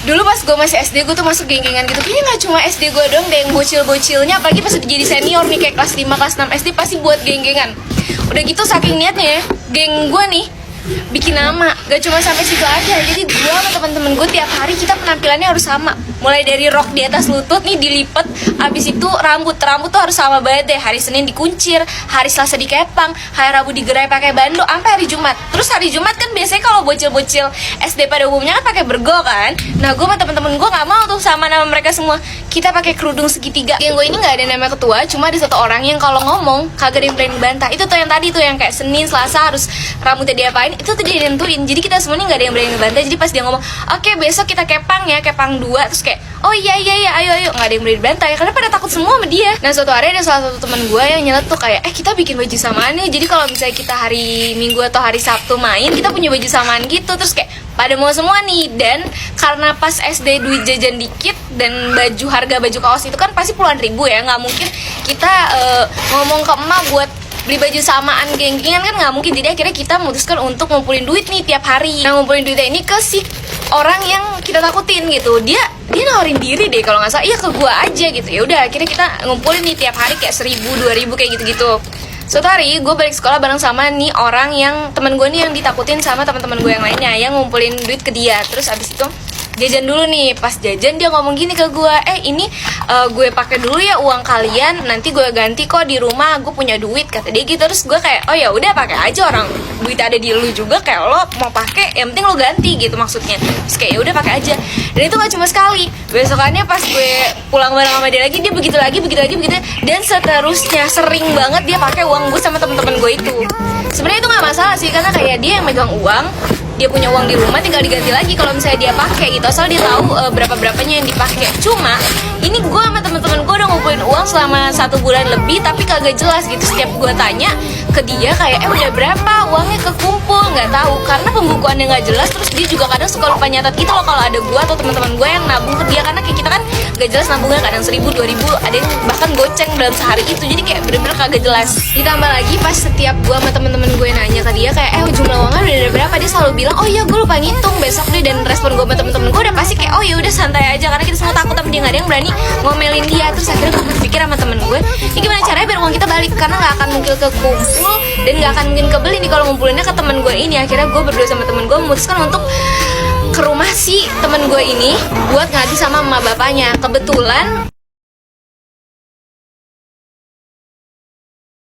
Dulu pas gue masih SD gue tuh masuk geng-gengan gitu. Kayaknya gak cuma SD gue dong deh yang bocil-bocilnya. Apalagi pas udah jadi senior nih kayak kelas 5, kelas 6 SD pasti buat geng-gengan. Udah gitu saking niatnya ya, geng gue nih bikin nama. Gak cuma sampai situ aja. Jadi gue sama teman-teman gue tiap hari kita penampilannya harus sama. Mulai dari rok di atas lutut nih dilipet, abis itu rambut tuh harus sama banget deh. Hari Senin dikuncir, hari Selasa dikepang, hari Rabu digerai pakai bando, sampai hari Jumat. Terus hari Jumat kan biasanya kalau bocil-bocil SD pada umumnya kan pakai bergo kan. Nah gue sama temen-temen gue nggak mau tuh sama nama mereka semua. Kita pakai kerudung segitiga. Yang gue ini nggak ada nama ketua, cuma ada satu orang yang kalau ngomong kagak ada yang berani bantah. Itu tuh yang tadi tuh yang kayak Senin Selasa harus rambutnya diapain, itu tuh dia nentuin. Jadi kita semua nih nggak ada yang berani ngebantah. Jadi pas dia ngomong, oke besok kita kepang ya, kepang 2, terus kayak oh iya ayo nggak ada yang berani bantah ya karena pada takut semua sama dia. Nah suatu hari ada salah satu teman gue yang nyeletuk kayak kita bikin baju samaan nih, jadi kalau misalnya kita hari Minggu atau hari Sabtu main kita punya baju samaan gitu. Terus kayak pada mau semua nih. Dan karena pas SD duit jajan dikit dan harga baju kaos itu kan pasti puluhan ribu ya, nggak mungkin kita ngomong ke emak buat beli baju samaan geng-gengan kan nggak mungkin. Jadi akhirnya kita memutuskan untuk ngumpulin duit nih tiap hari. Nah ngumpulin duitnya ini ke si orang yang kita takutin gitu. Dia nawarin diri deh kalau nggak salah, iya ke gua aja gitu. Ya udah akhirnya kita ngumpulin nih tiap hari kayak 1.000, 2.000 kayak gitu-gitu. Suatu hari gue balik sekolah bareng sama nih orang yang teman gue nih yang ditakutin sama teman-teman gue yang lainnya yang ngumpulin duit ke dia. Terus abis itu jajan dulu nih. Pas jajan dia ngomong gini ke gue, ini gue pakai dulu ya uang kalian, nanti gue ganti kok di rumah, gue punya duit, kata dia gitu. Terus gue kayak oh ya udah pakai aja, orang duit ada di lu juga, kayak lo mau pakai yang penting lo ganti gitu maksudnya. Terus kayak ya udah pakai aja. Dan itu gak cuma sekali, besokannya pas gue pulang bareng sama dia lagi, dia begitu lagi dan seterusnya. Sering banget dia pakai uang gue sama temen-temen gue itu. Sebenarnya itu nggak masalah sih karena kayak dia yang megang uang, dia punya uang di rumah, tinggal diganti lagi kalau misalnya dia pakai gitu, asal dia tahu berapanya yang dipakai. Cuma ini gue sama teman-teman gue udah ngumpulin uang selama 1 bulan lebih tapi kagak jelas gitu. Setiap gue tanya ke dia kayak udah berapa uangnya kekumpul, nggak tahu karena pembukuannya nggak jelas. Terus dia juga kadang suka lupa nyatat gitu loh kalau ada gue atau teman-teman gue yang nabung ke dia, karena kayak kita kan nggak jelas nabungnya, kadang 1.000, 2.000, ada yang bahkan goceng dalam sehari itu. Jadi kayak bener-bener kagak jelas. Ditambah lagi pas setiap gue sama teman-teman gue nanya ke dia kayak jumlah uangnya udah ada berapa, dia selalu bilang oh iya gue lupa ngitung besok deh. Dan respon gue sama temen-temen gue udah pasti kayak oh ya udah santai aja, karena kita semua takut sama dia, nggak ada yang berani ngomelin dia. Terus akhirnya gue berpikir sama temen gue, ini gimana caranya biar uang kita balik, karena nggak akan mungkin kekumpul dan nggak akan mungkin kebeli nih kalau ngumpulinnya ke temen gue ini. Akhirnya gue berdua sama temen gue memutuskan untuk ke rumah si temen gue ini buat ngadu sama emak bapaknya. Kebetulan